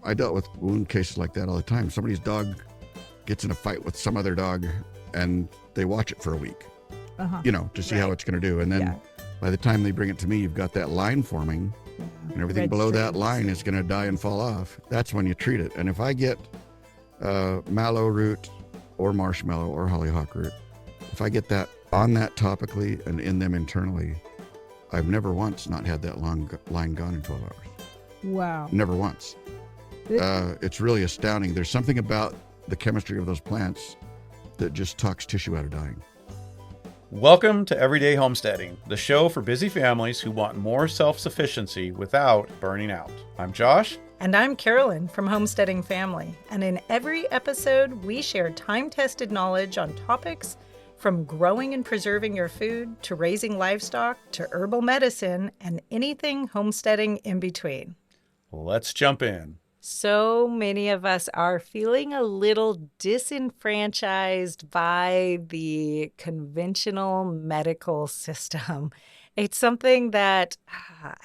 I dealt with wound cases like that all the time. Somebody's dog gets in a fight with some other dog and they watch it for a week, to see how it's going to do. And then by the time they bring it to me, you've got that line forming and everything below that line is going to die and fall off. That's when you treat it. And if I get mallow root or marshmallow or hollyhock root, if I get that on that topically and in them internally, I've never once not had that line gone in 12 hours. Wow. Never once. It's really astounding. There's something about the chemistry of those plants that just talks tissue out of dying. Welcome to Everyday Homesteading, the show for busy families who want more self-sufficiency without burning out. I'm Josh. And I'm Carolyn from Homesteading Family. And in every episode, we share time-tested knowledge on topics from growing and preserving your food to raising livestock to herbal medicine and anything homesteading in between. Let's jump in. So many of us are feeling a little disenfranchised by the conventional medical system. It's something that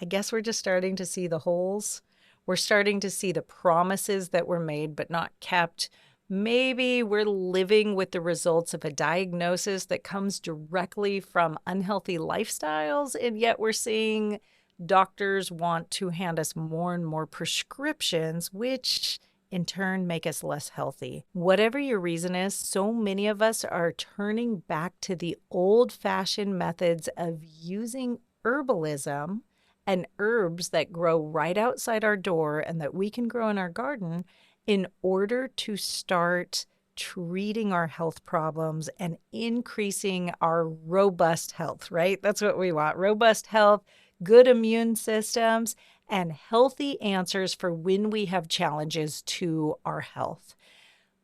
I guess we're just starting to see the holes. We're starting to see the promises that were made but not kept. Maybe we're living with the results of a diagnosis that comes directly from unhealthy lifestyles, and yet we're seeing doctors want to hand us more and more prescriptions, which in turn make us less healthy. Whatever your reason is, so many of us are turning back to the old-fashioned methods of using herbalism and herbs that grow right outside our door and that we can grow in our garden in order to start treating our health problems and increasing our robust health, right? That's what we want. Robust health, good immune systems, and healthy answers for when we have challenges to our health.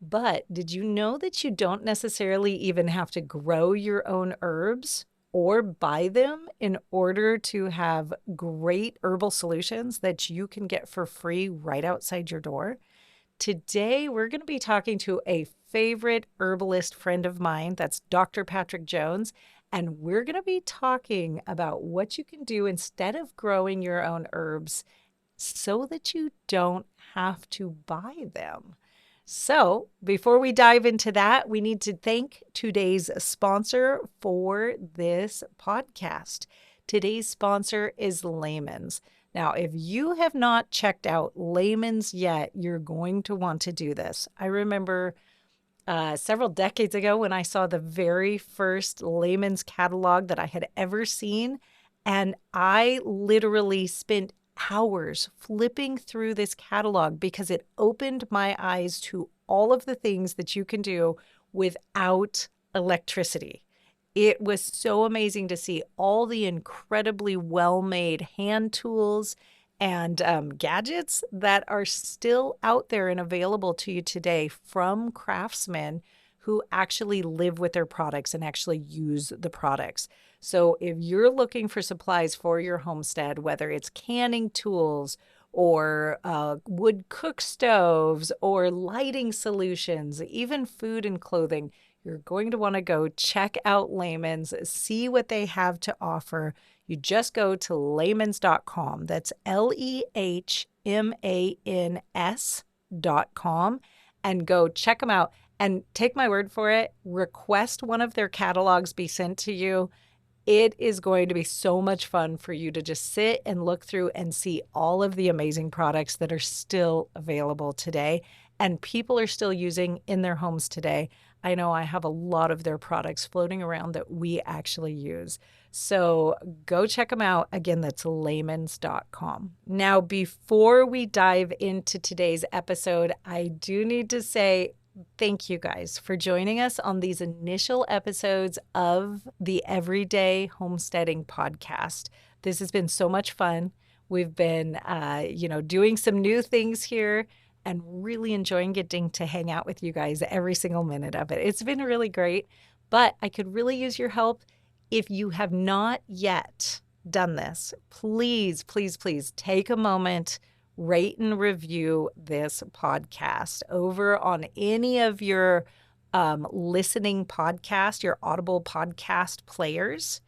But did you know that you don't necessarily even have to grow your own herbs or buy them in order to have great herbal solutions that you can get for free right outside your door? Today, we're going to be talking to a favorite herbalist friend of mine. That's Dr. Patrick Jones. And we're going to be talking about what you can do instead of growing your own herbs so that you don't have to buy them. So before we dive into that, we need to thank today's sponsor for this podcast. Today's sponsor is Lehmans. Now, if you have not checked out Lehmans yet, you're going to want to do this. I remember several decades ago when I saw the very first Lehmans catalog that I had ever seen, and I literally spent hours flipping through this catalog because it opened my eyes to all of the things that you can do without electricity. It was so amazing to see all the incredibly well-made hand tools and gadgets that are still out there and available to you today from craftsmen who actually live with their products and actually use the products. So if you're looking for supplies for your homestead, whether it's canning tools or wood cook stoves or lighting solutions, even food and clothing, you're going to want to go check out Lehmans, see what they have to offer. You just go to lehmans.com. That's LEHMANS.com and go check them out. And take my word for it, request one of their catalogs be sent to you. It is going to be so much fun for you to just sit and look through and see all of the amazing products that are still available today and people are still using in their homes today. I know I have a lot of their products floating around that we actually use. So go check them out. Again, that's lehmans.com. Now, before we dive into today's episode, I do need to say thank you guys for joining us on these initial episodes of the Everyday Homesteading podcast. This has been so much fun. We've been, doing some new things here and really enjoying getting to hang out with you guys every single minute of it. It's been really great, but I could really use your help. If you have not yet done this, please, please, please take a moment, rate and review this podcast over on any of your listening podcast, your Audible podcast players.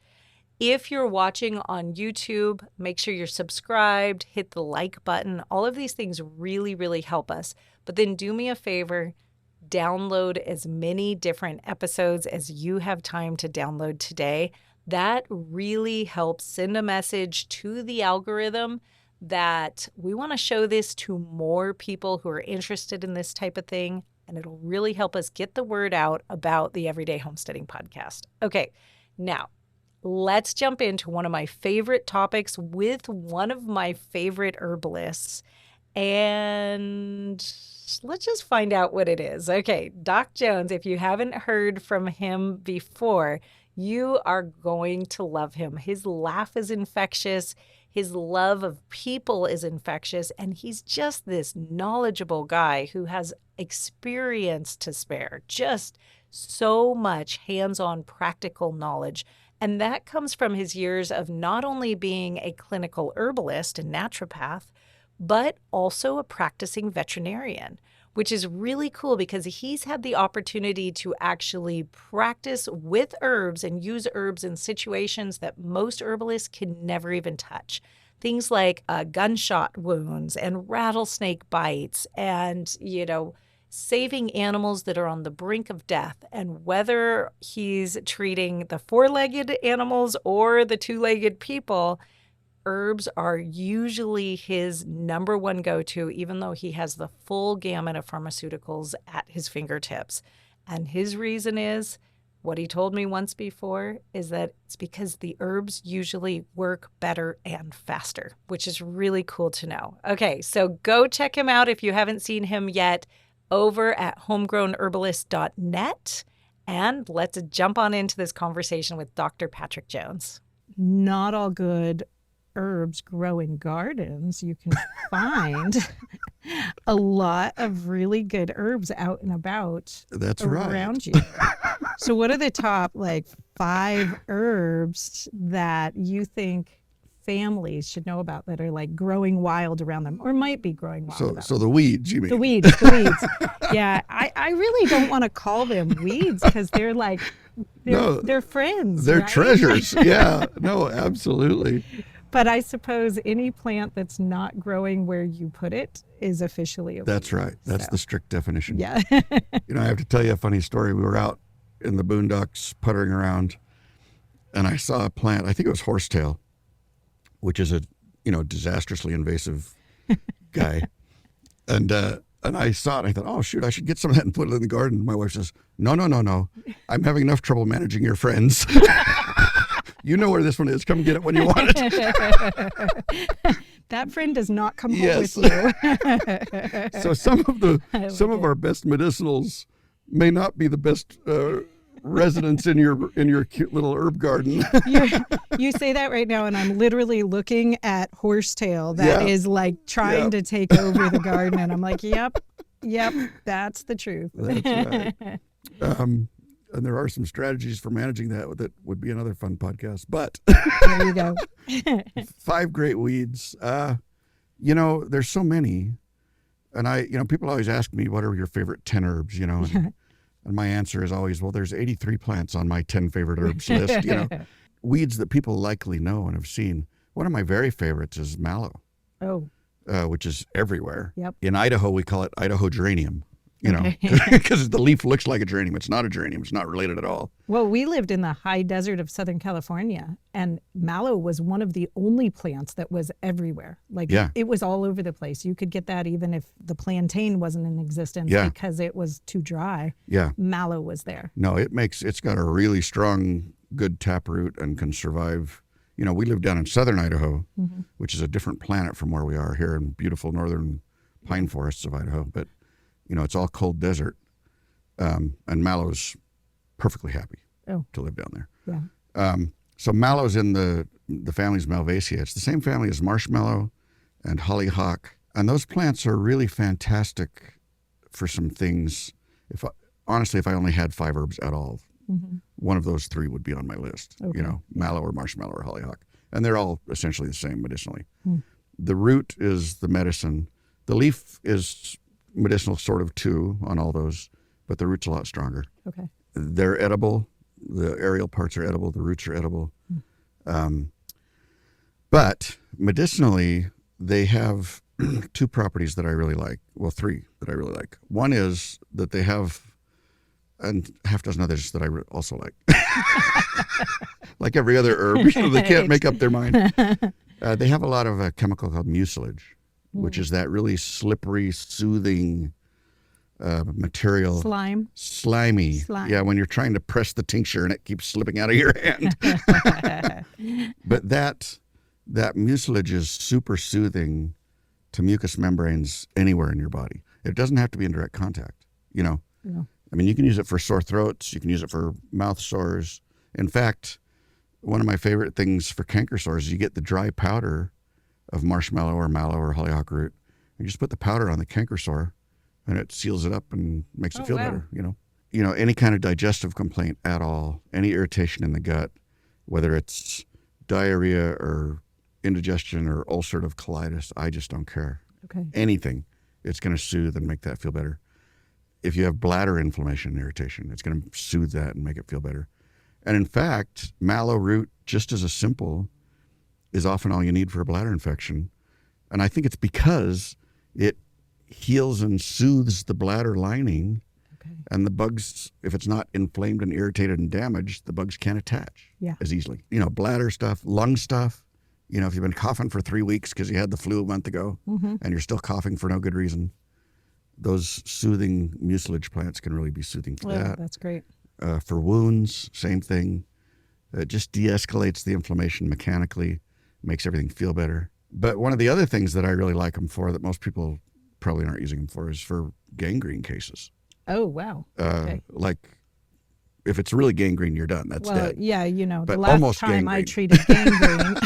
If you're watching on YouTube, make sure you're subscribed, hit the like button. All of these things really, really help us. But then do me a favor, download as many different episodes as you have time to download today. That really helps send a message to the algorithm that we want to show this to more people who are interested in this type of thing. And it'll really help us get the word out about the Everyday Homesteading podcast. Okay, now let's jump into one of my favorite topics with one of my favorite herbalists. And let's just find out what it is. Okay, Doc Jones, if you haven't heard from him before, you are going to love him. His laugh is infectious. His love of people is infectious. And he's just this knowledgeable guy who has experience to spare. Just so much hands-on practical knowledge. And that comes from his years of not only being a clinical herbalist and naturopath, but also a practicing veterinarian, which is really cool because he's had the opportunity to actually practice with herbs and use herbs in situations that most herbalists can never even touch. Things like gunshot wounds and rattlesnake bites and, saving animals that are on the brink of death. And whether he's treating the four-legged animals or the two-legged people, herbs are usually his number one go-to, even though he has the full gamut of pharmaceuticals at his fingertips. And his reason is, what he told me once before, is that it's because the herbs usually work better and faster, which is really cool to know. Okay, so go check him out if you haven't seen him yet over at homegrownherbalist.net. And let's jump on into this conversation with Dr. Patrick Jones. Not all good herbs grow in gardens. You can find a lot of really good herbs out and about. That's around you. So what are the top 5 herbs that you think families should know about that are growing wild around them or might be growing wild? So the weeds, you mean? The weeds. Yeah, I really don't want to call them weeds because they're they're friends. They're right? treasures. Yeah, no, absolutely. But I suppose any plant that's not growing where you put it is officially a weed. That's right. That's the strict definition. Yeah. I have to tell you a funny story. We were out in the boondocks puttering around, and I saw a plant. I think it was horsetail, which is a disastrously invasive guy. And I saw it. I thought, oh shoot, I should get some of that and put it in the garden. My wife says, no. I'm having enough trouble managing your friends. You know where this one is. Come get it when you want it. That friend does not come home with you. So some of our best medicinals may not be the best residents in your cute little herb garden. You say that right now, and I'm literally looking at horsetail that is trying to take over the garden, and I'm like, yep, that's the truth. That's right. And there are some strategies for managing that would be another fun podcast. But there you go. 5 great weeds. There's so many, and people always ask me, what are your favorite 10 herbs? And my answer is always, well, there's 83 plants on my 10 favorite herbs list. Weeds that people likely know and have seen. One of my very favorites is mallow. Oh. Which is everywhere. Yep. In Idaho, we call it Idaho geranium. Because the leaf looks like a geranium. It's not a geranium. It's not related at all. Well, we lived in the high desert of Southern California, and mallow was one of the only plants that was everywhere. It was all over the place. You could get that even if the plantain wasn't in existence because it was too dry. Yeah. Mallow was there. No, it's got a really strong, good taproot and can survive. We live down in southern Idaho, which is a different planet from where we are here in beautiful northern pine forests of Idaho. But it's all cold desert, and mallow's perfectly happy to live down there. Yeah. So mallow's in the family's Malvaceae. It's the same family as marshmallow and hollyhock, and those plants are really fantastic for some things. If I only had 5 herbs at all, one of those 3 would be on my list. Okay. Mallow or marshmallow or hollyhock, and they're all essentially the same medicinally. The root is the medicine. The leaf is medicinal sort of too on all those, but the root's a lot stronger. Okay. They're edible. The aerial parts are edible. The roots are edible. But medicinally, they have two properties that I really like. Well, three that I really like. One is that they have, and half dozen others that I also like. Like every other herb, they can't make up their mind. They have a lot of a chemical called mucilage, which is that really slippery, soothing material. Slimy. Yeah, when you're trying to press the tincture and it keeps slipping out of your hand. But that mucilage is super soothing to mucous membranes anywhere in your body. It doesn't have to be in direct contact, Yeah. I mean, you can use it for sore throats. You can use it for mouth sores. In fact, one of my favorite things for canker sores is you get the dry powder of marshmallow or mallow or hollyhock root. You just put the powder on the canker sore and it seals it up and makes it feel better, Any kind of digestive complaint at all, any irritation in the gut, whether it's diarrhea or indigestion or ulcerative colitis, I just don't care. Okay. Anything, it's going to soothe and make that feel better. If you have bladder inflammation and irritation, it's going to soothe that and make it feel better. And in fact, mallow root, just as a simple, is often all you need for a bladder infection. And I think it's because it heals and soothes the bladder lining. Okay. And the bugs, if it's not inflamed and irritated and damaged, the bugs can't attach as easily. Bladder stuff, lung stuff. If you've been coughing for 3 weeks because you had the flu a month ago and you're still coughing for no good reason, those soothing mucilage plants can really be soothing for that. That's great. For wounds, same thing. It just de-escalates the inflammation mechanically, makes everything feel better. But one of the other things that I really like them for that most people probably aren't using them for is for gangrene cases. Oh, wow. Okay. Like, if it's really gangrene, you're done. That's dead. Yeah, but the last time gangrene. I treated gangrene.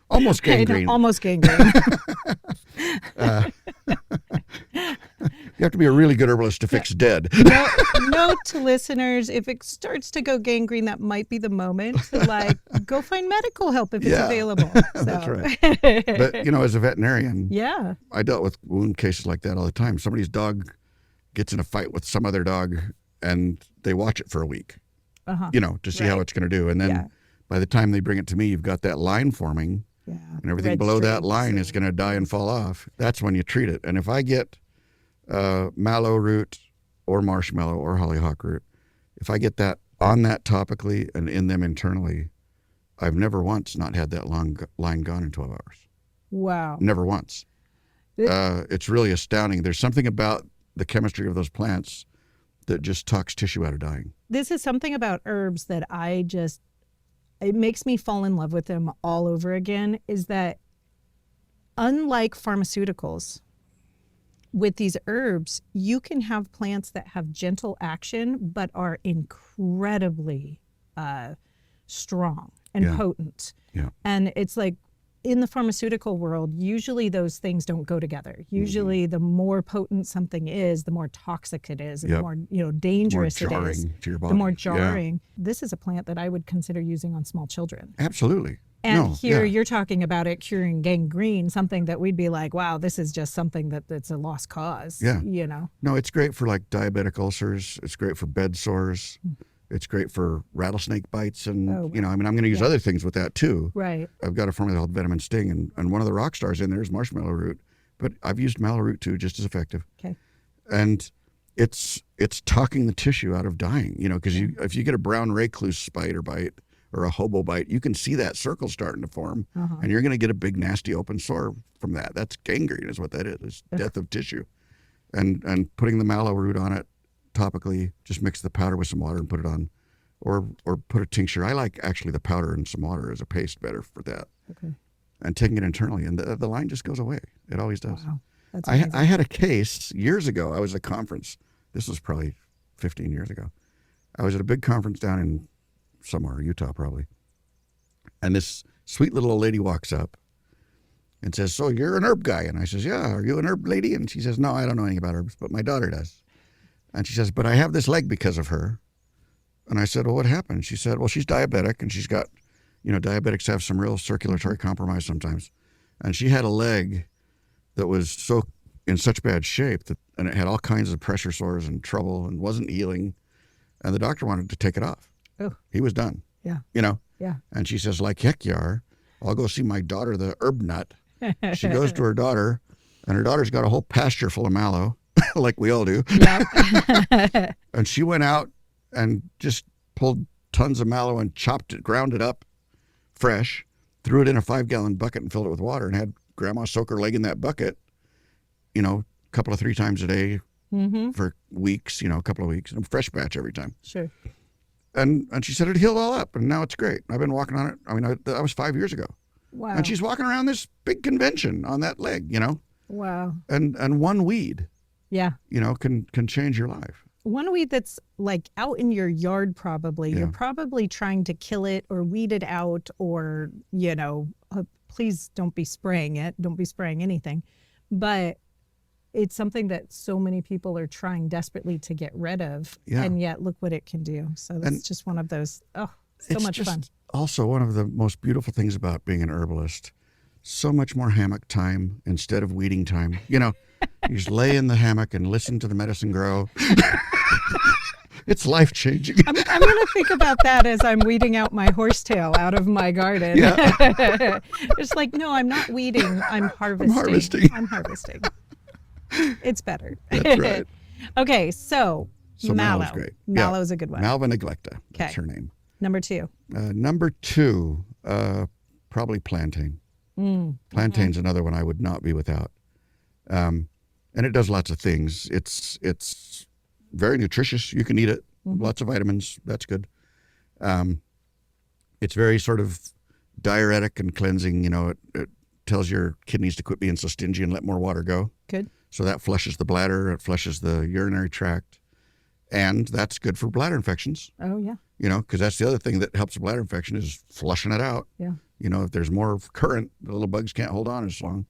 Almost gangrene. Almost gangrene. You have to be a really good herbalist to fix dead. Note to listeners, if it starts to go gangrene, that might be the moment to go find medical help if it's available. So. That's right. But, as a veterinarian, I dealt with wound cases like that all the time. Somebody's dog gets in a fight with some other dog and they watch it for a week, to see how it's going to do. And then by the time they bring it to me, you've got that line forming and everything below that line is going to die and fall off. That's when you treat it. And if I get mallow root or marshmallow or hollyhock root, if I get that on that topically and in them internally, I've never once not had that line gone in 12 hours. Wow. Never once. It's really astounding. There's something about the chemistry of those plants that just talks tissue out of dying. This is something about herbs that it makes me fall in love with them all over again, is that unlike pharmaceuticals, with these herbs, you can have plants that have gentle action but are incredibly strong and potent. Yeah. And it's like in the pharmaceutical world, usually those things don't go together. Usually the more potent something is, the more toxic it is, and the more dangerous it is. To your body. The more jarring. Yeah. This is a plant that I would consider using on small children. Absolutely. And you're talking about it curing gangrene, something that we'd be like, wow, this is just something that's a lost cause. Yeah. No, it's great for like diabetic ulcers. It's great for bed sores. It's great for rattlesnake bites. And, I'm going to use other things with that too. Right. I've got a formula called Vitamin Sting, and one of the rock stars in there is marshmallow root. But I've used mallow root too, just as effective. Okay. And it's talking the tissue out of dying, because if you get a brown recluse spider bite or a hobo bite, you can see that circle starting to form, and you're going to get a big, nasty open sore from that. That's gangrene is what that is. It's death of tissue. And putting the mallow root on it topically, just mix the powder with some water and put it on, or put a tincture. I like actually the powder and some water as a paste better for that. Okay. And taking it internally, and the line just goes away. It always does. Wow. That's I had a case years ago. I was at a conference. This was probably 15 years ago. I was at a big conference down in somewhere, Utah probably. And this sweet little old lady walks up and says, "So you're an herb guy?" And I says, "Yeah, are you an herb lady?" And she says, "No, I don't know anything about herbs, but my daughter does." And she says, "But I have this leg because of her." And I said, "Well, what happened?" She said, "Well, she's diabetic, and she's got, diabetics have some real circulatory compromise sometimes. And she had a leg that was in such bad shape and it had all kinds of pressure sores and trouble and wasn't healing. And the doctor wanted to take it off. Oh. He was done. Yeah. Yeah. And she says, like heck you are. I'll go see my daughter, the herb nut. She goes to her daughter, and her daughter's got a whole pasture full of mallow, like we all do. Yep. And she went out and just pulled tons of mallow and chopped it, ground it up fresh, threw it in a 5-gallon bucket and filled it with water, and had grandma soak her leg in that bucket, a couple of 3 times a day for weeks, a couple of weeks, and a fresh batch every time. Sure. And she said it healed all up, and now it's great. I've been walking on it. I mean, that was 5 years ago. Wow. And she's walking around this big convention on that leg, Wow. And one weed, Yeah. can change your life. One weed that's like out in your yard, probably. Yeah. You're probably trying to kill it or weed it out, or, please don't be spraying it. Don't be spraying anything. But it's something that so many people are trying desperately to get rid of. Yeah. And yet look what it can do. So that's just one of those, so much fun. Also, one of the most beautiful things about being an herbalist, so much more hammock time instead of weeding time. You just lay in the hammock and listen to the medicine grow. It's life-changing. I'm going to think about that as I'm weeding out my horsetail out of my garden. Yeah. It's like, no, I'm not weeding. I'm harvesting. I'm harvesting. It's better. That's right. Okay, so mallow. Mallow's great. Mallow's a good one. Malva neglecta. That's her name. Number 2. Number 2, probably plantain. Plantain's another one I would not be without. And it does lots of things. It's very nutritious. You can eat it. Lots of vitamins. That's good. It's very sort of diuretic and cleansing. It tells your kidneys to quit being so stingy and let more water go. Good. So that flushes the bladder. It flushes the urinary tract. And that's good for bladder infections. Oh, yeah. Because that's the other thing that helps a bladder infection is flushing it out. Yeah. If there's more current, the little bugs can't hold on as long.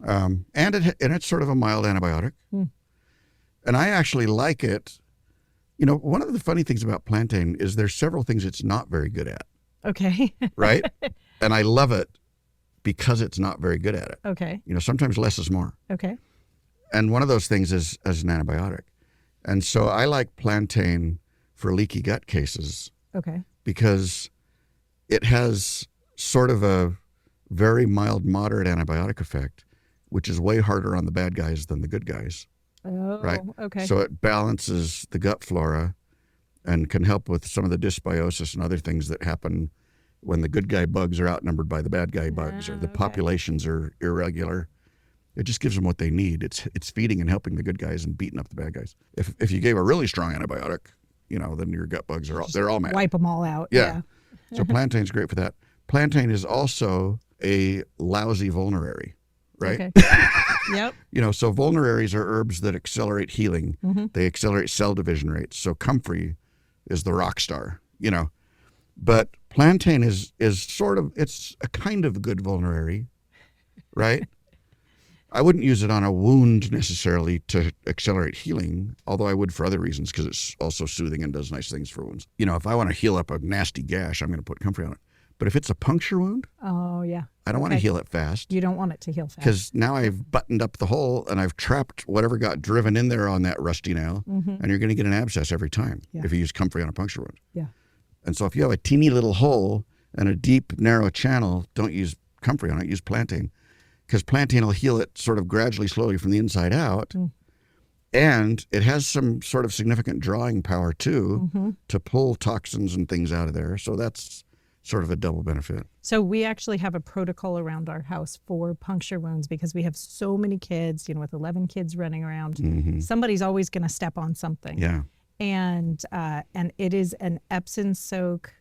And it's sort of a mild antibiotic. And I actually like it. One of the funny things about plantain is there's several things it's not very good at. Okay. Right? And I love it because it's not very good at it. Okay. Sometimes less is more. Okay. And one of those things is as an antibiotic. And so I like plantain for leaky gut cases. Okay. Because it has sort of a very mild, moderate antibiotic effect, which is way harder on the bad guys than the good guys. Oh, right? Okay. So it balances the gut flora and can help with some of the dysbiosis and other things that happen when the good guy bugs are outnumbered by the bad guy bugs or the populations are irregular. It just gives them what they need. It's feeding and helping the good guys and beating up the bad guys. If you gave a really strong antibiotic, then your gut bugs they're all mad. Wipe them all out. Yeah. So plantain's great for that. Plantain is also a lousy vulnerary, right? Okay. Yep. So vulneraries are herbs that accelerate healing. They accelerate cell division rates. So comfrey is the rock star, But plantain is sort of, it's a kind of good vulnerary, right? I wouldn't use it on a wound necessarily to accelerate healing, although I would for other reasons because it's also soothing and does nice things for wounds. If I want to heal up a nasty gash, I'm going to put comfrey on it. But if it's a puncture wound, I don't want to heal it fast. You don't want it to heal fast. Because now I've buttoned up the hole and I've trapped whatever got driven in there on that rusty nail, and you're going to get an abscess every time if you use comfrey on a puncture wound. Yeah. And so if you have a teeny little hole and a deep, narrow channel, don't use comfrey on it, use plantain. Because plantain will heal it sort of gradually, slowly from the inside out. And it has some sort of significant drawing power, too, to pull toxins and things out of there. So that's sort of a double benefit. So we actually have a protocol around our house for puncture wounds because we have so many kids, with 11 kids running around. Somebody's always going to step on something. Yeah. And it is an Epsom soak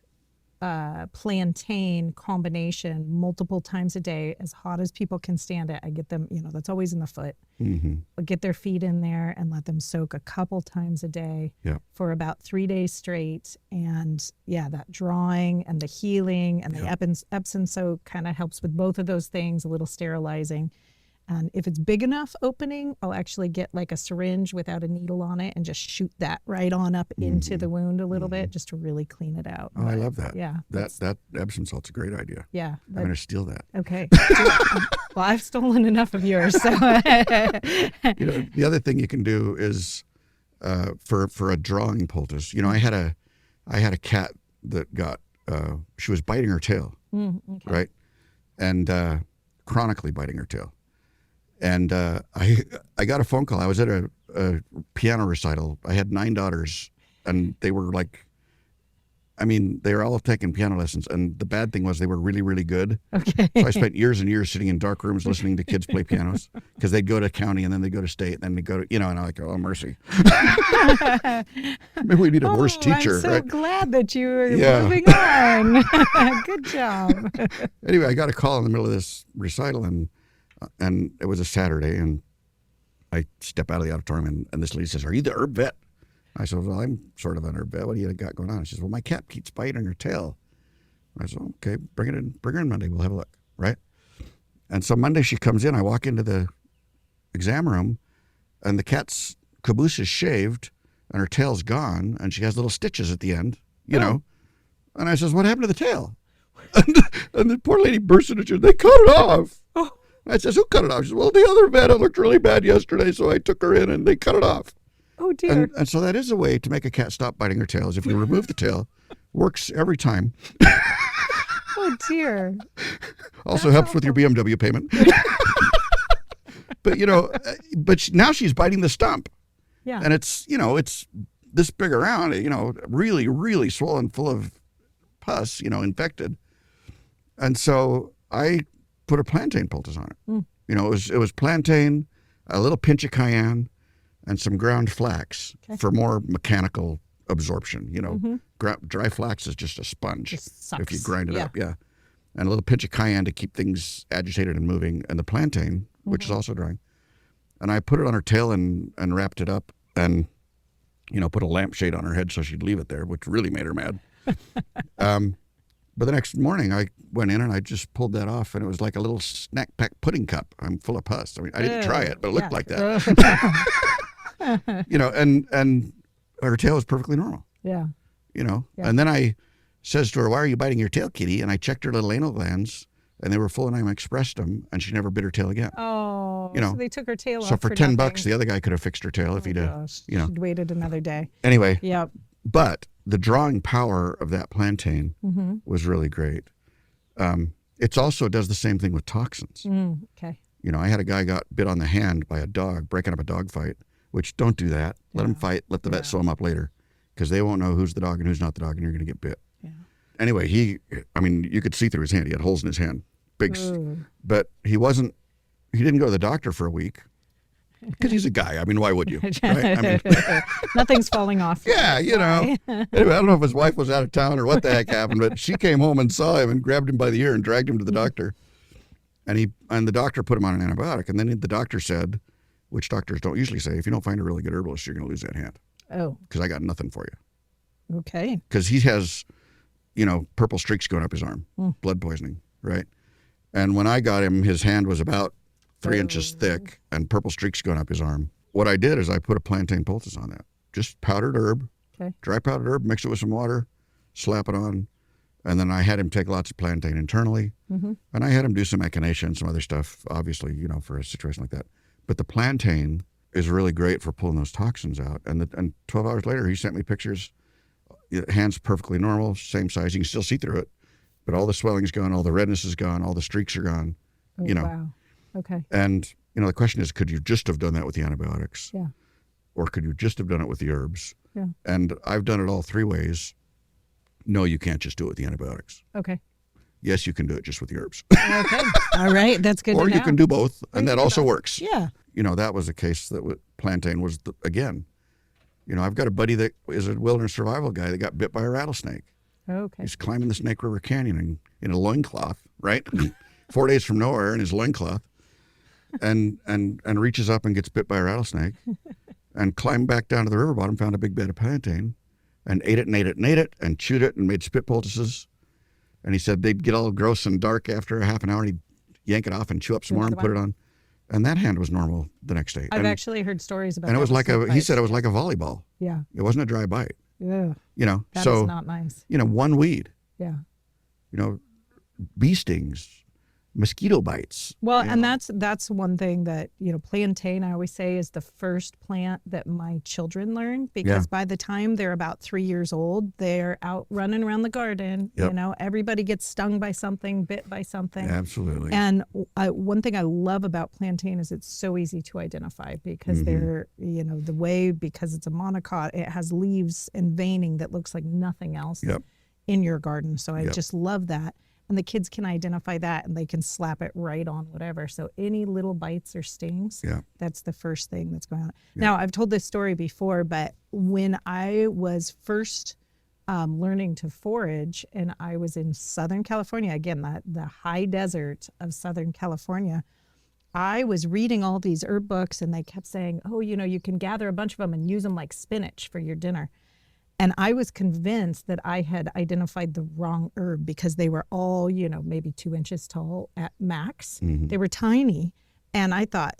plantain combination multiple times a day, as hot as people can stand it. I get them, that's always in the foot. I'll get their feet in there and let them soak a couple times a day for about 3 days straight. And that drawing and the healing and the Epsom soak kind of helps with both of those things, a little sterilizing. And if it's big enough opening, I'll actually get like a syringe without a needle on it and just shoot that right on up into the wound a little bit just to really clean it out. Oh, I love that. Yeah. That Epsom salt's a great idea. Yeah. I'm going to steal that. Okay. Well, I've stolen enough of yours. So. The other thing you can do is for a drawing poultice. I had a cat that got she was biting her tail, Okay. right? And chronically biting her tail. And I got a phone call. I was at a piano recital. I had 9 daughters, and they were like, I mean, they were all taking piano lessons. And the bad thing was they were really, really good. Okay. So I spent years and years sitting in dark rooms listening to kids play pianos because they'd go to county and then they'd go to state and then they'd go to, and I'm like, oh, mercy. Maybe we need a worse teacher. I'm so right? glad that you were moving on. Good job. Anyway, I got a call in the middle of this recital and it was a Saturday, and I step out of the auditorium and this lady says, "Are you the herb vet?" I said, "Well, I'm sort of an herb vet. What do you got going on?" She says, "Well, my cat keeps biting her tail." I said, "Okay, bring her in Monday. We'll have a look." Right? And so Monday she comes in. I walk into the exam room, and the cat's caboose is shaved, and her tail's gone, and she has little stitches at the end, you know. And I says, "What happened to the tail?" And the poor lady burst into tears. "They cut it off." I says, "Who cut it off?" She says, "Well, the other vet, it looked really bad yesterday, so I took her in and they cut it off." Oh, dear. And so that is a way to make a cat stop biting her tail, is if you remove the tail. Works every time. Oh, dear. Also helps with your BMW payment. But, now she's biting the stump. Yeah. And it's this big around, really, really swollen, full of pus, infected. And so I put a plantain poultice on it. It was plantain, a little pinch of cayenne, and some ground flax for more mechanical absorption. Dry flax is just a sponge. Just sucks. If you grind it up, yeah. And a little pinch of cayenne to keep things agitated and moving, and the plantain, which is also drying. And I put it on her tail and wrapped it up and, put a lampshade on her head so she'd leave it there, which really made her mad. But the next morning I went in and I just pulled that off, and it was like a little snack pack pudding cup. I'm full of pus. I mean, I didn't try it, but it looked like that. And her tail was perfectly normal. Yeah. And then I says to her, "Why are you biting your tail, kitty?" And I checked her little anal glands, and they were full, and I expressed them, and she never bit her tail again. Oh, so they took her tail off. So for $10, nothing. the other guy could have fixed her tail if he'd She'd waited another day. Anyway. Yep. But the drawing power of that plantain was really great. It also does the same thing with toxins. Okay. I had a guy got bit on the hand by a dog, breaking up a dog fight, which don't do that. Let them fight. Let the vet sew them up later, because they won't know who's the dog and who's not the dog, and you're going to get bit. Yeah. Anyway, you could see through his hand. He had holes in his hand. But he didn't go to the doctor for a week. Because he's a guy. I mean, why would you? Right? Nothing's falling off. Yeah, Anyway, I don't know if his wife was out of town or what the heck happened, but she came home and saw him and grabbed him by the ear and dragged him to the doctor. And the doctor put him on an antibiotic. And then the doctor said, which doctors don't usually say, if you don't find a really good herbalist, you're going to lose that hand. Oh. Because I got nothing for you. Okay. Because he has, purple streaks going up his arm, blood poisoning, right? And when I got him, his hand was about 3 inches thick and purple streaks going up his arm. What I did is I put a plantain poultice on that. Just powdered herb, dry powdered herb, mix it with some water, slap it on. And then I had him take lots of plantain internally. And I had him do some echinacea and some other stuff, obviously, for a situation like that. But the plantain is really great for pulling those toxins out. And 12 hours later, he sent me pictures. Hand's perfectly normal, same size. You can still see through it. But all the swelling's gone, all the redness is gone, all the streaks are gone. Wow. Okay. And, the question is, could you just have done that with the antibiotics? Yeah. Or could you just have done it with the herbs? Yeah. And I've done it all 3 ways. No, you can't just do it with the antibiotics. Okay. Yes, you can do it just with the herbs. Okay. All right. That's good Or to know. you can do both, and that also works. Yeah. That was a case that plantain was, again, I've got a buddy that is a wilderness survival guy that got bit by a rattlesnake. Okay. He's climbing the Snake River Canyon in a loincloth, right? 4 days from nowhere in his loincloth. And reaches up and gets bit by a rattlesnake and climbed back down to the river bottom, found a big bed of plantain and ate it and chewed it and made spit poultices. And he said they'd get all gross and dark after a half an hour, and he'd yank it off and chew up some more and put it on. And that hand was normal the next day. I've actually heard stories about that. And it was like he said it was like a volleyball. Yeah. It wasn't a dry bite. Yeah. That is not nice. 1 weed. Yeah. Bee stings, mosquito bites. Well, and that's one thing that, plantain, I always say, is the first plant that my children learn, because by the time they're about 3 years old, they're out running around the garden. Yep. Everybody gets stung by something, bit by something. Absolutely. And one thing I love about plantain is it's so easy to identify, because they're, the way, because it's a monocot, it has leaves and veining that looks like nothing else in your garden. So I just love that. And the kids can identify that, and they can slap it right on whatever. So any little bites or stings, that's the first thing that's going on. Now, I've told this story before, but when I was first learning to forage, and I was in Southern California, again, the high desert of Southern California, I was reading all these herb books, and they kept saying, oh, you can gather a bunch of them and use them like spinach for your dinner. And I was convinced that I had identified the wrong herb, because they were all, maybe 2 inches tall at max. They were tiny. And I thought,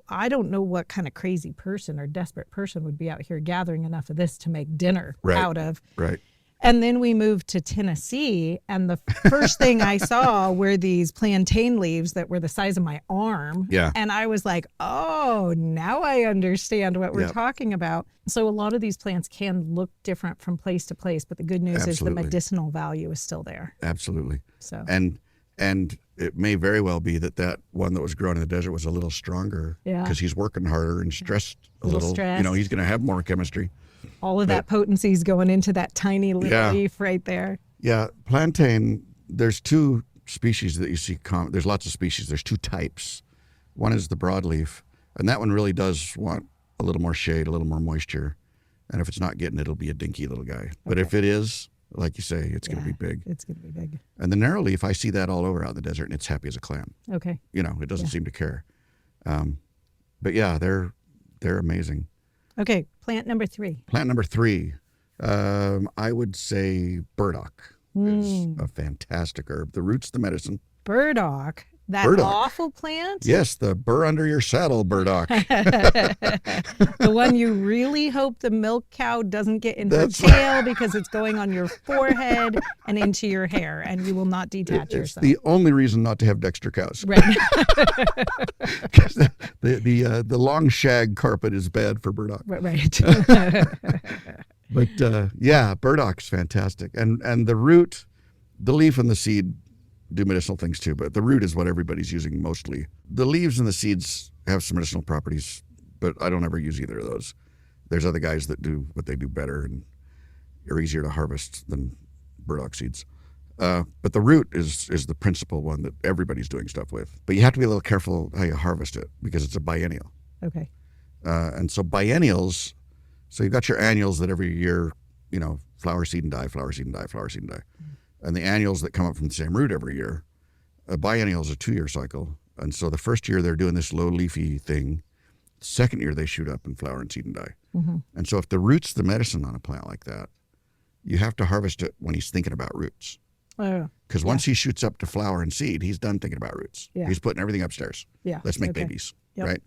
I don't know what kind of crazy person or desperate person would be out here gathering enough of this to make dinner out of. Right. And then we moved to Tennessee, and the first thing I saw were these plantain leaves that were the size of my arm. Yeah. And I was like, oh, now I understand what we're talking about. So a lot of these plants can look different from place to place, but the good news is the medicinal value is still there. Absolutely. So and it may very well be that one that was grown in the desert was a little stronger, because he's working harder and stressed a little. Stressed. He's going to have more chemistry. All of that potency is going into that tiny little leaf right there. Yeah, plantain, there's 2 species that you see. There's lots of species. There's 2 types. One is the broadleaf, and that one really does want a little more shade, a little more moisture. And if it's not getting it, it'll be a dinky little guy. But if it is, like you say, it's going to be big. It's going to be big. And the narrowleaf, I see that all over out in the desert, and it's happy as a clam. Okay. It doesn't seem to care. But yeah, they're amazing. Okay, plant number 3. Plant number 3, I would say burdock is a fantastic herb. The root's the medicine. Burdock? That awful plant? Yes, the burr under your saddle burdock. The one you really hope the milk cow doesn't get in her tail, because it's going on your forehead and into your hair, and you will not detach yourself. It's the only reason not to have Dexter cows. Right. Because the long shag carpet is bad for burdock. Right. But burdock's fantastic. And the root, the leaf and the seed do medicinal things too, but the root is what everybody's using mostly. The leaves and the seeds have some medicinal properties, but I don't ever use either of those. There's other guys that do what they do better and are easier to harvest than burdock seeds. But the root is the principal one that everybody's doing stuff with. But you have to be a little careful how you harvest it, because it's a biennial. Okay. And so biennials, so you've got your annuals that every year, flower, seed, and die, flower, seed, and die, flower, seed, and die. And the annuals that come up from the same root every year. A biennial is a 2-year cycle. And so the first year they're doing this low leafy thing. The second year they shoot up and flower and seed and die. And so if the root's the medicine on a plant like that, you have to harvest it when he's thinking about roots. Because once he shoots up to flower and seed, he's done thinking about roots. He's putting everything upstairs. Let's make babies, right?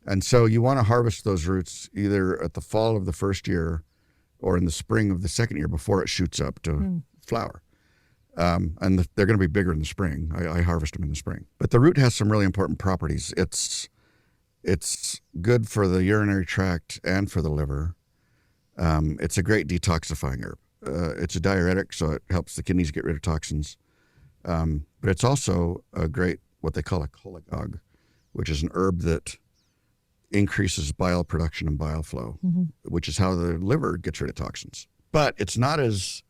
And so you want to harvest those roots either at the fall of the first year or in the spring of the second year before it shoots up to flower. And they're going to be bigger in the spring. I harvest them in the spring. But the root has some really important properties. It's good for the urinary tract and for the liver. It's a great detoxifying herb. It's a diuretic, so it helps the kidneys get rid of toxins. But it's also a great, what they call a hollyhock, which is an herb that increases bile production and bile flow, which is how the liver gets rid of toxins. But it's not as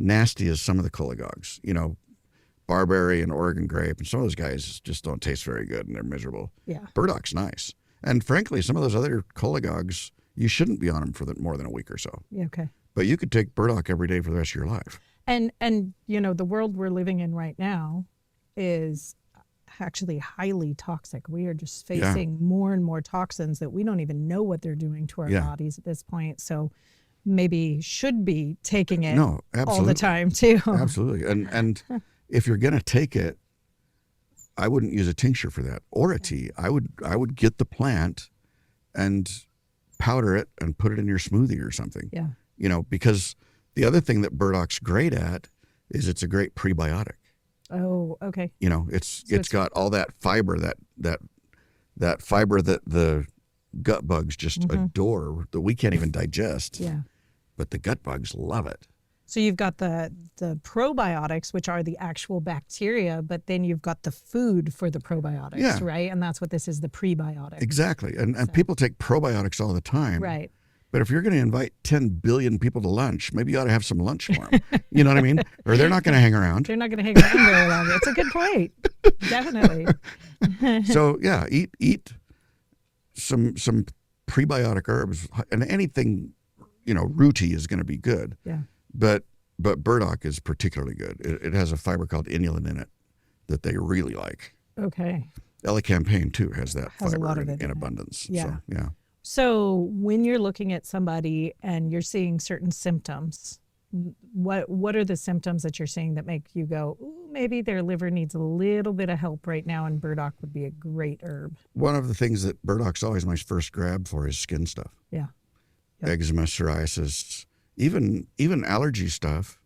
nasty as some of the hollyhocks. Barberry and Oregon grape, and some of those guys just don't taste very good, and they're miserable. Burdock's nice. And frankly, some of those other hollyhocks, you shouldn't be on them for more than a week or so. Okay. But you could take burdock every day for the rest of your life. And the world we're living in right now is actually highly toxic. We are just facing more and more toxins that we don't even know what they're doing to our bodies at this point. So maybe should be taking it all the time too. Absolutely. And if you're going to take it, I wouldn't use a tincture for that or a tea. I would get the plant and powder it and put it in your smoothie or something. Yeah. Because the other thing that burdock's great at is it's a great prebiotic. Oh, okay. You know, it's got all that fiber, that fiber that the gut bugs just adore, that we can't even digest. Yeah. But the gut bugs love it. So you've got the probiotics, which are the actual bacteria, but then you've got the food for the probiotics, right? And that's what this is, the prebiotic. Exactly. And people take probiotics all the time. Right. But if you're going to invite 10 billion people to lunch, maybe you ought to have some lunch for them. You know what I mean? Or they're not going to hang around. They're not going to hang around very long. It's a good point. Definitely. So yeah, eat some prebiotic herbs, and anything, you know, rooty is going to be good. Yeah. But burdock is particularly good. It has a fiber called inulin in it that they really like. Okay. Elecampane too has that Has a fiber lot of it in in it. abundance. Yeah. So, yeah. So when you're looking at somebody and you're seeing certain symptoms, what are the symptoms that you're seeing that make you go, ooh, maybe their liver needs a little bit of help right now, and burdock would be a great herb? One of the things that burdock's always my first grab for is skin stuff. Yeah. Yep. Eczema, psoriasis, even allergy stuff,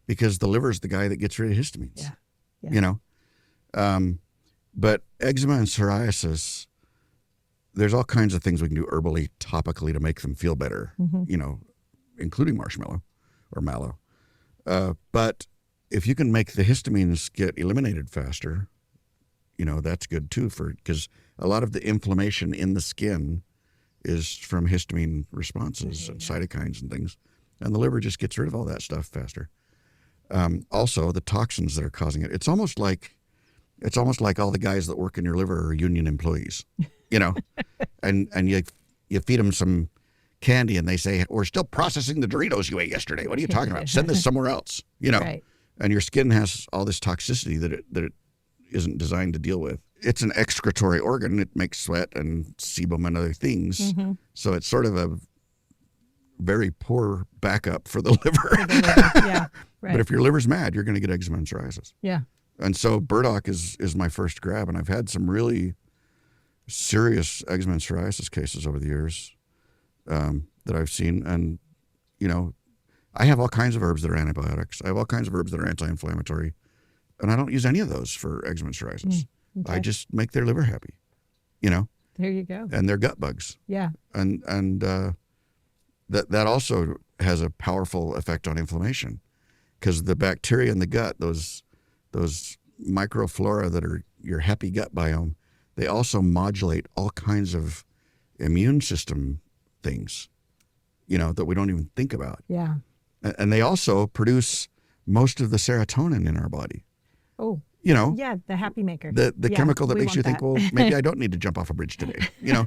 because the liver is the guy that gets rid of histamines. Yeah. Yeah. You know, but eczema and psoriasis, there's all kinds of things we can do herbally, topically to make them feel better. You know, including marshmallow or mallow. But if you can make the histamines get eliminated faster, you know, that's good too, because a lot of the inflammation in the skin is from histamine responses and cytokines and things. And the liver just gets rid of all that stuff faster. Also, the toxins that are causing it. It's almost like all the guys that work in your liver are union employees, you know, and you feed them some candy and they say, we're still processing the Doritos you ate yesterday. What are you talking about? Send this somewhere else, you know. Right. And your skin has all this toxicity that it isn't designed to deal with. It's an excretory organ. It makes sweat and sebum and other things. So it's sort of a very poor backup for the liver. Yeah, right. But if your liver's mad, you're going to get eczema and psoriasis. Yeah. And so burdock is my first grab, and I've had some really serious eczema and psoriasis cases over the years that I've seen. And, you know, I have all kinds of herbs that are antibiotics. I have all kinds of herbs that are anti-inflammatory, and I don't use any of those for eczema and psoriasis. Okay. I just make their liver happy, you know. There you go. And their gut bugs. Yeah. And that also has a powerful effect on inflammation, because the bacteria in the gut, those microflora that are your happy gut biome, they also modulate all kinds of immune system things, you know, that we don't even think about. Yeah. And they also produce most of the serotonin in our body. Oh. You know. Yeah, the happy maker. The chemical that makes you think, well, maybe I don't need to jump off a bridge today, you know.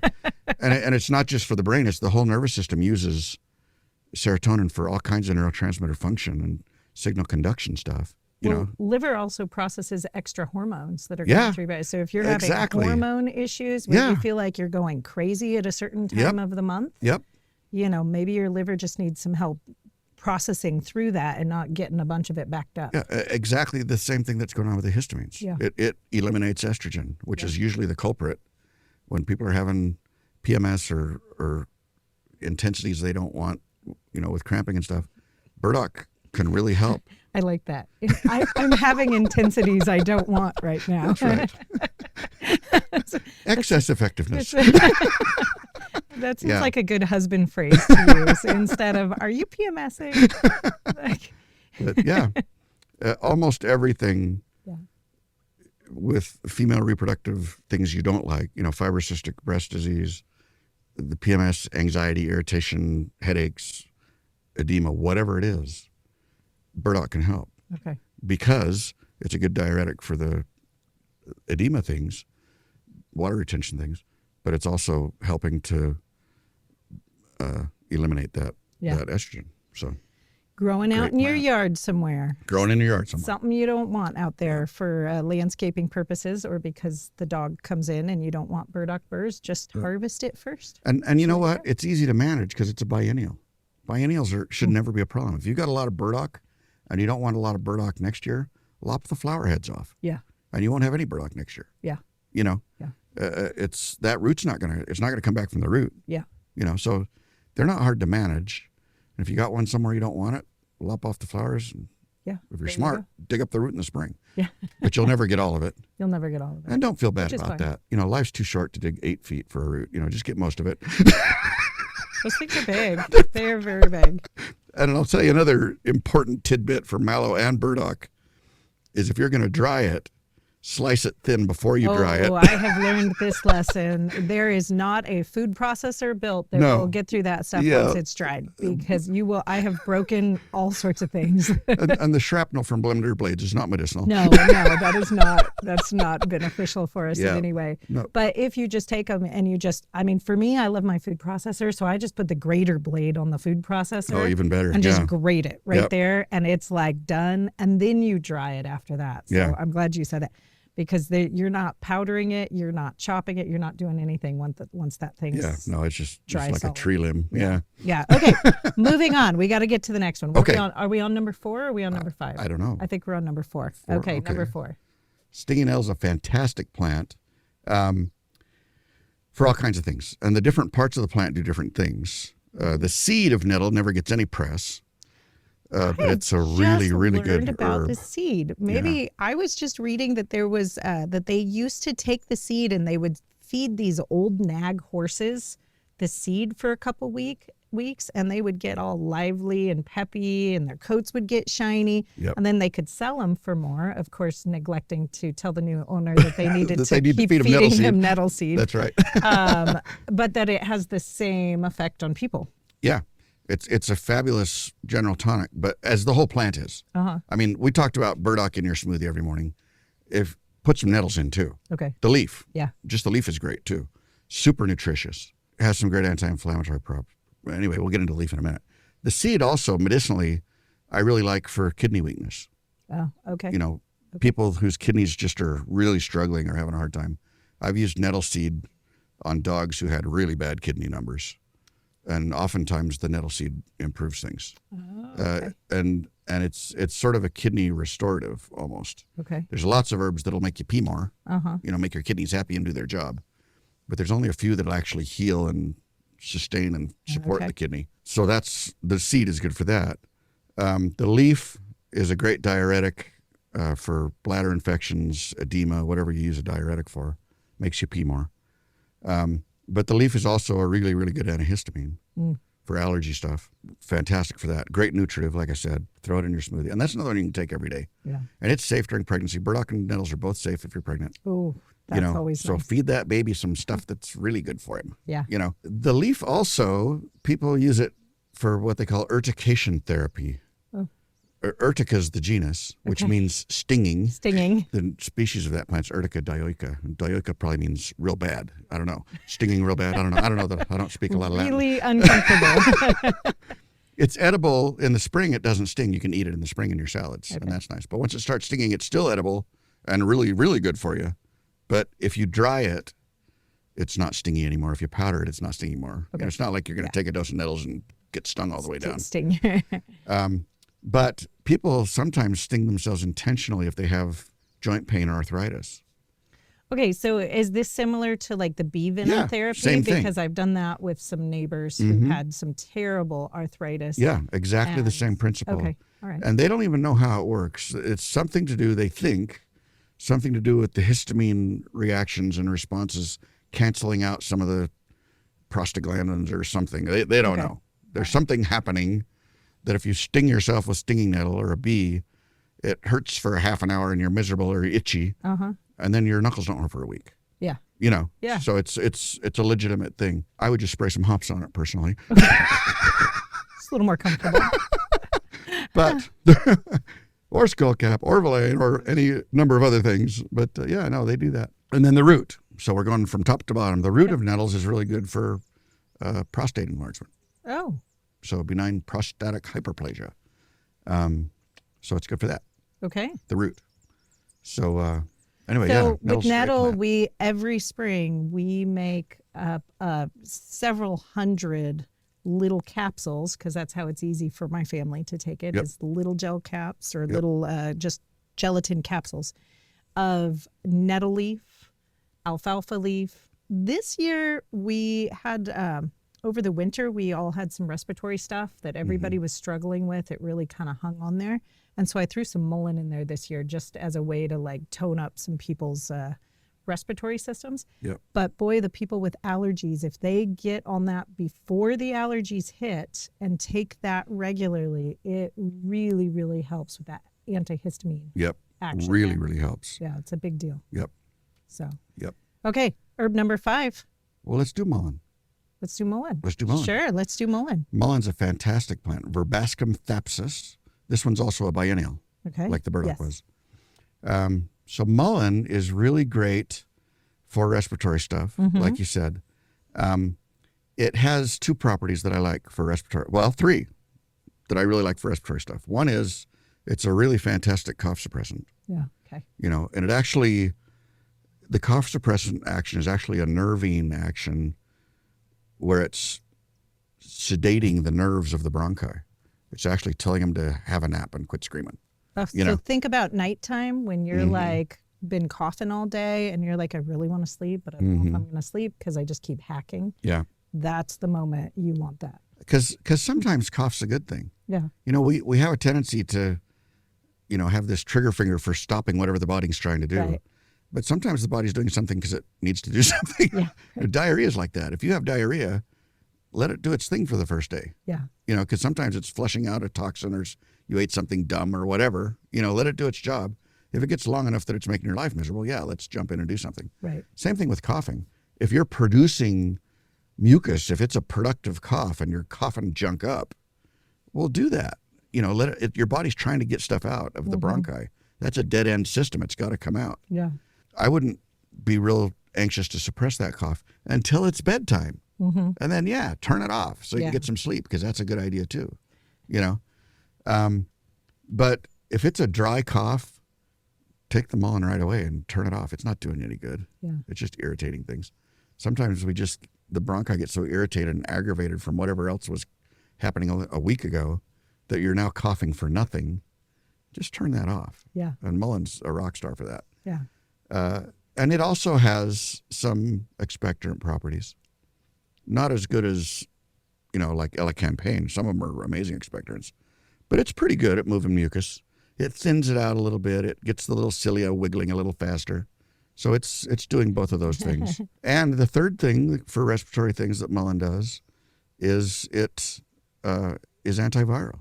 And it's not just for the brain, it's the whole nervous system uses serotonin for all kinds of neurotransmitter function and signal conduction stuff. You know, liver also processes extra hormones that are going through your body. So if you're having hormone issues, maybe you feel like you're going crazy at a certain time of the month, you know, maybe your liver just needs some help processing through that and not getting a bunch of it backed up. Yeah, exactly the same thing that's going on with the histamines. Yeah. It eliminates estrogen, which is usually the culprit when people are having PMS or intensities they don't want, you know, with cramping and stuff. Burdock can really help. I like that. I'm having intensities I don't want right now. That's right. Excess effectiveness. That seems like a good husband phrase to use instead of, are you PMSing? But almost everything with female reproductive things you don't like, you know, fibrocystic breast disease, the PMS, anxiety, irritation, headaches, edema, whatever it is, burdock can help. Okay. Because it's a good diuretic for the edema things, water retention things, but it's also helping to eliminate that estrogen. So growing out in your yard somewhere. Growing in your yard somewhere. Something you don't want out there for landscaping purposes, or because the dog comes in and you don't want burdock burrs, just harvest it first. And you know what? It's easy to manage because it's a biennial. Biennials should never be a problem. If you've got a lot of burdock and you don't want a lot of burdock next year, lop the flower heads off. Yeah. And you won't have any burdock next year. Yeah. You know? Yeah. It's that root's not gonna come back from the root. Yeah. You know, so they're not hard to manage. And if you got one somewhere you don't want it, lop off the flowers and Yeah. If you're smart, dig up the root in the spring. Yeah. But you'll never get all of it. You'll never get all of it. And don't feel bad Which is about fine. that. Life's too short to dig 8 feet for a root. Just get most of it. Those things are big. They are very big. And I'll tell you another important tidbit for mallow and burdock is if you're going to dry it, slice it thin before you dry it. Oh, I have learned this lesson. There is not a food processor built that will get through that stuff once it's dried, because I have broken all sorts of things. and the shrapnel from blender blades is not medicinal. No, that's not beneficial for us in any way. No. But if you just take them and for me, I love my food processor, so I just put the grater blade on the food processor. Oh, even better. And just grate it right there, and it's like done, and then you dry it after that. So I'm glad you said that. Because you're not powdering it, you're not chopping it, you're not doing anything once that thing's it's just like solid. a tree limb. Yeah. Okay. Moving on. We got to get to the next one. Okay. Are we on number 4 or are we on number 5? I don't know. I think we're on number 4. Okay, number 4. Stinging nettle is a fantastic plant for all kinds of things. And the different parts of the plant do different things. The seed of nettle never gets any press. But it's a really, really good about herb. the seed. Maybe I was just reading that there was that they used to take the seed and they would feed these old nag horses the seed for a couple weeks, and they would get all lively and peppy, and their coats would get shiny, and then they could sell them for more. Of course, neglecting to tell the new owner that they needed to keep feeding him nettle seed. That's right. But that it has the same effect on people. Yeah. It's a fabulous general tonic, as the whole plant is. I mean, we talked about burdock in your smoothie every morning. Put some nettles in too. Okay. The leaf. Yeah. Just the leaf is great too. Super nutritious. It has some great anti-inflammatory properties. Anyway, we'll get into the leaf in a minute. The seed also, medicinally, I really like for kidney weakness. Oh, okay. People whose kidneys just are really struggling or having a hard time. I've used nettle seed on dogs who had really bad kidney numbers. And oftentimes the nettle seed improves things. Oh, okay. And it's sort of a kidney restorative almost. Okay. There's lots of herbs that'll make you pee more, make your kidneys happy and do their job. But there's only a few that'll actually heal and sustain and support the kidney. So the seed is good for that. The leaf is a great diuretic for bladder infections, edema, whatever you use a diuretic for. Makes you pee more. But the leaf is also a really, really good antihistamine for allergy stuff. Fantastic for that. Great nutritive, like I said. Throw it in your smoothie. And that's another one you can take every day. Yeah. And it's safe during pregnancy. Burdock and nettles are both safe if you're pregnant. Oh, that's always so nice. Feed that baby some stuff that's really good for him. Yeah. The leaf also, people use it for what they call urtication therapy. Urtica is the genus, which means stinging. Stinging. The species of that plant is Urtica dioica. Dioica probably means real bad. I don't know. Stinging real bad. I don't know. I don't speak a lot of Latin. Really uncomfortable. It's edible in the spring. It doesn't sting. You can eat it in the spring in your salads, and that's nice. But once it starts stinging, it's still edible and really, really good for you. But if you dry it, it's not stingy anymore. If you powder it, it's not stingy anymore. Okay. It's not like you're going to take a dose of nettles and get stung all the way down. Sting. But people sometimes sting themselves intentionally if they have joint pain or arthritis. Okay, so is this similar to like the bee venom therapy? Same thing. Because I've done that with some neighbors who had some terrible arthritis. Yeah, exactly the same principle. Okay, all right. And they don't even know how it works. It's something to do, they think, something to do with the histamine reactions and responses canceling out some of the prostaglandins or something. They don't know. There's something happening that if you sting yourself with stinging nettle or a bee, it hurts for a half an hour and you're miserable or itchy, and then your knuckles don't hurt for a week. Yeah. Yeah. So it's a legitimate thing. I would just spray some hops on it personally. It's a little more comfortable. But or skullcap or Mullein or any number of other things. But they do that. And then the root. So we're going from top to bottom. The root of nettles is really good for prostate enlargement. Oh. So benign prostatic hyperplasia. So it's good for that. Okay. The root. So anyway, so with nettle, every spring we make several hundred little capsules, because that's how it's easy for my family to take it, is little gel caps or little just gelatin capsules of nettle leaf, alfalfa leaf. This year we had over the winter, we all had some respiratory stuff that everybody was struggling with. It really kind of hung on there. And so I threw some mullein in there this year just as a way to like tone up some people's respiratory systems. Yep. But boy, the people with allergies, if they get on that before the allergies hit and take that regularly, it really, really helps with that antihistamine. Yep. Action Really, there. really helps. Yeah, it's a big deal. Yep. So. Yep. Okay, herb number 5. Well, let's do mullein. Let's do mullein. Let's do mullein. Sure, let's do mullein. Mullein's a fantastic plant. Verbascum thapsus. This one's also a biennial, Okay. like the burdock Yes. was. So mullein is really great for respiratory stuff, like you said. It has 2 properties that I like for respiratory. Well, 3 that I really like for respiratory stuff. One is it's a really fantastic cough suppressant. Yeah, okay. You know, and it actually, the cough suppressant action is actually a nervine action where it's sedating the nerves of the bronchi. It's actually telling them to have a nap and quit screaming. Oh, You so know. think about nighttime when you're like been coughing all day and you're like, I really want to sleep, but I don't know if I'm going to sleep because I just keep hacking. Yeah. That's the moment you want that. Because sometimes cough's a good thing. Yeah. You know, we have a tendency to, you know, have this trigger finger for stopping whatever the body's trying to do. Right. But sometimes the body's doing something because it needs to do something. Yeah. Diarrhea is like that. If you have diarrhea, let it do its thing for the first day. Yeah. You know, because sometimes it's flushing out a toxin or you ate something dumb or whatever. You know, let it do its job. If it gets long enough that it's making your life miserable, yeah, let's jump in and do something. Right. Same thing with coughing. If you're producing mucus, if it's a productive cough and you're coughing junk up, well, do that. You know, your body's trying to get stuff out of the bronchi. That's a dead end system. It's got to come out. Yeah. I wouldn't be real anxious to suppress that cough until it's bedtime. And then, yeah, turn it off so you can get some sleep, because that's a good idea too, you know. But if it's a dry cough, take the mullein right away and turn it off. It's not doing any good. Yeah. It's just irritating things. Sometimes the bronchi get so irritated and aggravated from whatever else was happening a week ago that you're now coughing for nothing. Just turn that off. Yeah. And mullein's a rock star for that. Yeah. And it also has some expectorant properties. Not as good as, you know, like elecampane. Some of them are amazing expectorants. But it's pretty good at moving mucus. It thins it out a little bit. It gets the little cilia wiggling a little faster. So it's doing both of those things. And the third thing for respiratory things that mullein does is it is antiviral.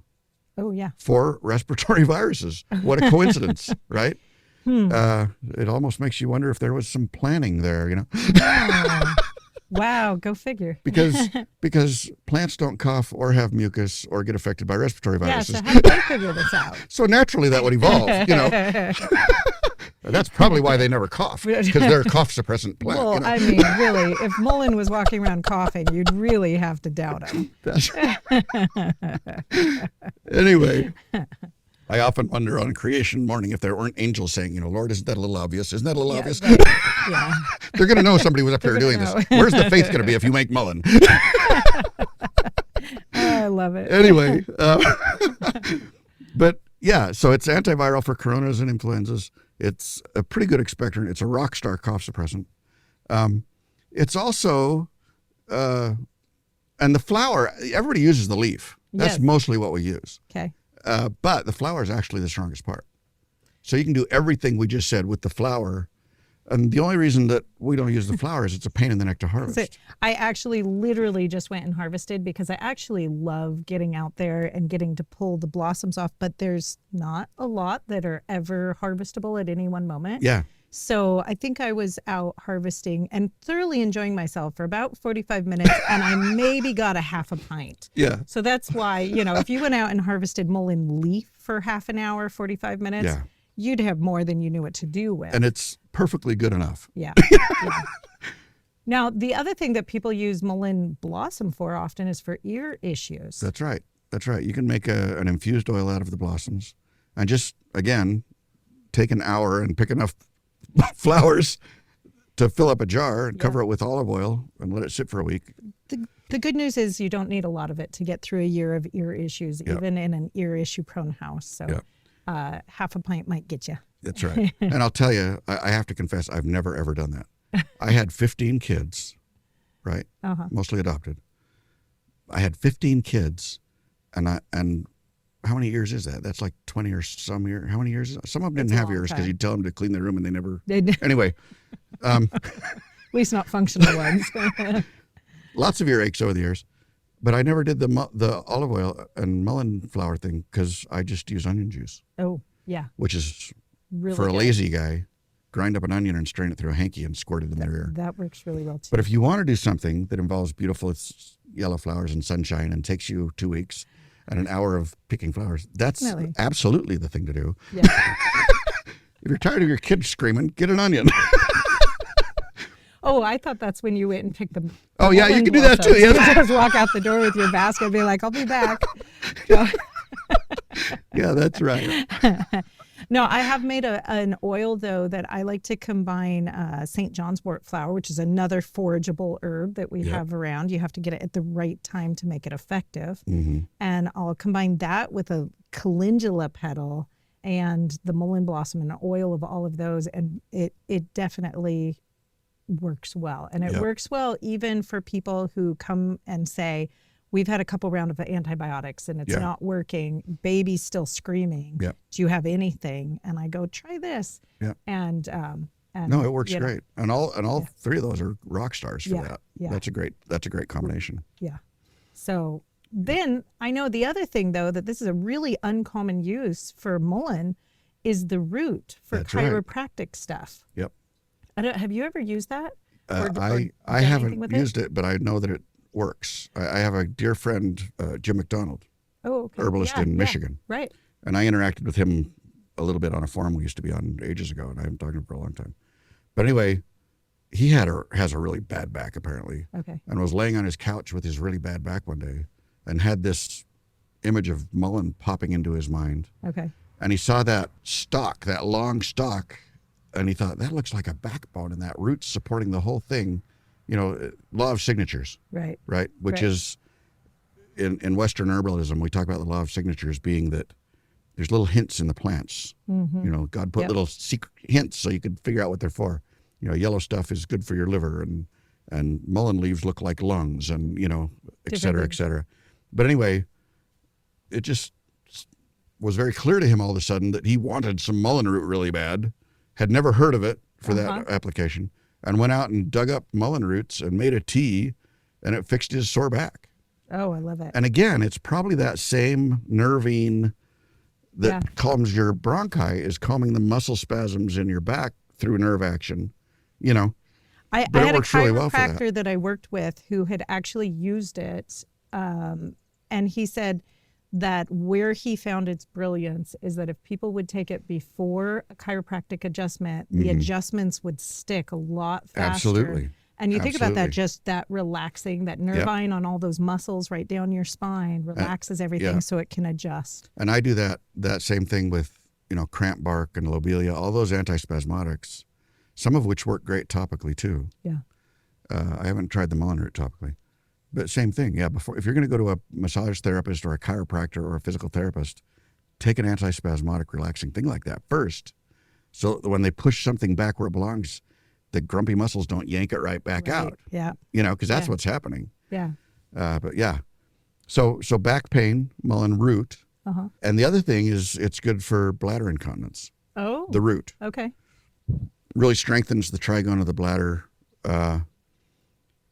Oh, yeah. For respiratory viruses. What a coincidence, right? It almost makes you wonder if there was some planning there, you know? Wow, go figure. Because plants don't cough or have mucus or get affected by respiratory viruses. Yeah, so how did they figure this out? So naturally that would evolve, you know? That's probably why they never cough, because they're a cough suppressant plant. Well, you know? I mean, really, if Mullein was walking around coughing, you'd really have to doubt him. Anyway, I often wonder on creation morning if there weren't angels saying, you know, Lord, isn't that a little obvious? Isn't that a little obvious? Right. Yeah. They're going to know somebody was up here doing this. Where's the faith going to be if you make mullein? I love it. Anyway, but yeah, so it's antiviral for coronas and influenzas. It's a pretty good expectorant. It's a rock star cough suppressant. It's also, and the flower, everybody uses the leaf. That's Yes. mostly what we use. Okay. But the flower is actually the strongest part. So you can do everything we just said with the flower. And the only reason that we don't use the flower is it's a pain in the neck to harvest. So I actually literally just went and harvested because I actually love getting out there and getting to pull the blossoms off, but there's not a lot that are ever harvestable at any one moment. Yeah. So I think I was out harvesting and thoroughly enjoying myself for about 45 minutes, and I maybe got a half a pint. Yeah. So that's why, you know, if you went out and harvested mullein leaf for half an hour, 45 minutes, Yeah. you'd have more than you knew what to do with. And it's perfectly good enough. Yeah. Yeah. Now, the other thing that people use mullein blossom for often is for ear issues. That's right. That's right. You can make an infused oil out of the blossoms and just, again, take an hour and pick enough flowers to fill up a jar and cover it with olive oil and let it sit for a week. The good news is you don't need a lot of it to get through a year of ear issues, even in an ear issue prone house. So half a pint might get you. That's right. And I'll tell you, I have to confess, I've never, ever done that. I had 15 kids, right? Mostly adopted. I had 15 kids, and how many years is that? That's like 20 or some years. How many years is that? Some of them didn't have years because you'd tell them to clean their room and they never. Anyway. At least not functional ones. Lots of earaches over the years. But I never did the olive oil and mullein flower thing because I just use onion juice. Oh, yeah. Which is, really for a good. lazy guy, grind up an onion and strain it through a hanky and squirt it in their ear. That works really well, too. But if you want to do something that involves beautiful yellow flowers and sunshine and takes you 2 weeks and an hour of picking flowers, that's absolutely the thing to do. Yeah. If you're tired of your kids screaming, get an onion. Oh, I thought that's when you went and picked them. Oh, yeah, you can do that too. Yeah. Just walk out the door with your basket and be like, I'll be back. Yeah, that's right. No, I have made an oil, though, that I like to combine St. John's wort flower, which is another forageable herb that we have around. You have to get it at the right time to make it effective. Mm-hmm. And I'll combine that with a calendula petal and the mullein blossom and an oil of all of those. And it definitely works well. And it works well even for people who come and say, we've had a couple rounds of antibiotics and it's not working. Baby's still screaming. Yep. Do you have anything? And I go, try this. Yep. And no, it works great. And all three of those are rock stars for that. Yeah. That's a great combination. Yeah. So then I know the other thing, though, that this is a really uncommon use for mullein is the root for chiropractic stuff. Yep. Have you ever used that? I haven't used it, but I know that it works. I have a dear friend, Jim McDonald, herbalist in Michigan. Right. And I interacted with him a little bit on a farm we used to be on ages ago, and I haven't talked to him for a long time. But anyway, he has a really bad back, apparently. Okay. And was laying on his couch with his really bad back one day and had this image of mullein popping into his mind. Okay. And he saw that long stalk, and he thought, that looks like a backbone, and that root's supporting the whole thing. You know, law of signatures. Right. Right. Which is, in Western herbalism, we talk about the law of signatures being that there's little hints in the plants. Mm-hmm. You know, God put little secret hints so you could figure out what they're for. You know, yellow stuff is good for your liver, and mullein leaves look like lungs, and, you know, et cetera, et cetera. But anyway, it just was very clear to him all of a sudden that he wanted some mullein root really bad, had never heard of it for that application, and went out and dug up mullein roots and made a tea, and it fixed his sore back. Oh, I love it. And again, it's probably that same nervine that calms your bronchi is calming the muscle spasms in your back through nerve action, you know. I had a chiropractor that I worked with who had actually used it, and he said that where he found its brilliance is that if people would take it before a chiropractic adjustment, the adjustments would stick a lot faster. Absolutely. And you think about that, just that relaxing, that nervine on all those muscles right down your spine relaxes everything so it can adjust. And I do that same thing with, you know, cramp bark and lobelia, all those antispasmodics, some of which work great topically too. Yeah. I haven't tried the mullein root topically. But same thing, if you're going to go to a massage therapist or a chiropractor or a physical therapist, take an antispasmodic relaxing thing like that first. So when they push something back where it belongs, the grumpy muscles don't yank it right back out. Yeah. You know, because that's what's happening. Yeah. But yeah. So back pain, mullein root. Uh-huh. And the other thing is it's good for bladder incontinence. Oh. The root. Okay. Really strengthens the trigone of the bladder.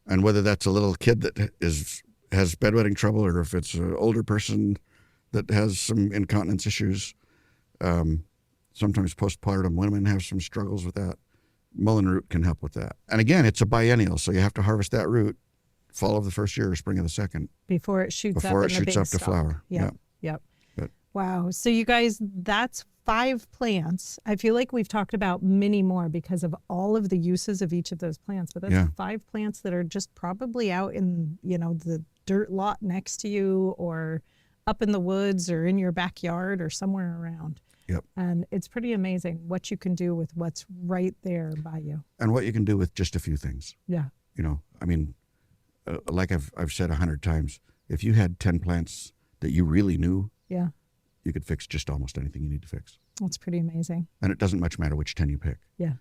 And whether that's a little kid that has bedwetting trouble, or if it's an older person that has some incontinence issues, sometimes postpartum women have some struggles with that. Mullein root can help with that. And again, it's a biennial, so you have to harvest that root fall of the first year or spring of the second. Before it shoots up to flower. Yep. Wow. So you guys, that's 5 plants. I feel like we've talked about many more because of all of the uses of each of those plants, but that's 5 plants that are just probably out in, you know, the dirt lot next to you, or up in the woods, or in your backyard, or somewhere around. Yep. And it's pretty amazing what you can do with what's right there by you. And what you can do with just a few things. Yeah. You know, I mean, like I've said 100 times, if you had 10 plants that you really knew, you could fix just almost anything you need to fix. That's pretty amazing. And it doesn't much matter which 10 you pick. Yeah.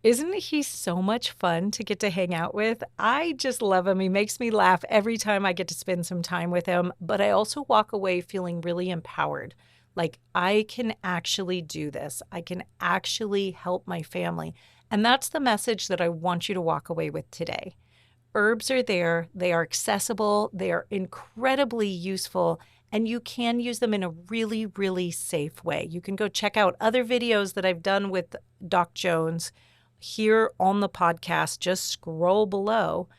Isn't he so much fun to get to hang out with? I just love him. He makes me laugh every time I get to spend some time with him. But I also walk away feeling really empowered. Like, I can actually do this. I can actually help my family. And that's the message that I want you to walk away with today. Herbs are there. They are accessible. They are incredibly useful. And you can use them in a really, really safe way. You can go check out other videos that I've done with Doc Jones here on the podcast. Just scroll below.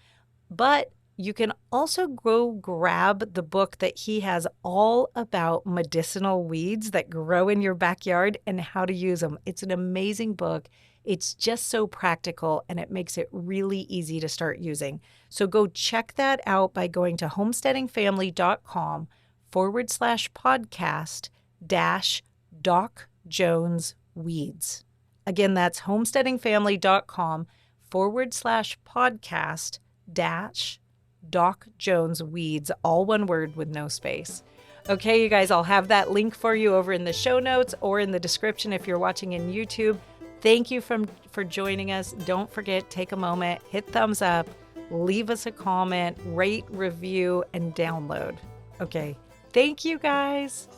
But you can also go grab the book that he has all about medicinal weeds that grow in your backyard and how to use them. It's an amazing book. It's just so practical, and it makes it really easy to start using. So go check that out by going to homesteadingfamily.com/podcast-Doc Jones Weeds. Again, that's homesteadingfamily.com/podcast-Doc Jones Weeds, all one word with no space. Okay, you guys, I'll have that link for you over in the show notes or in the description if you're watching in YouTube. Thank you for joining us. Don't forget, take a moment, hit thumbs up, leave us a comment, rate, review, and download. Okay, thank you guys.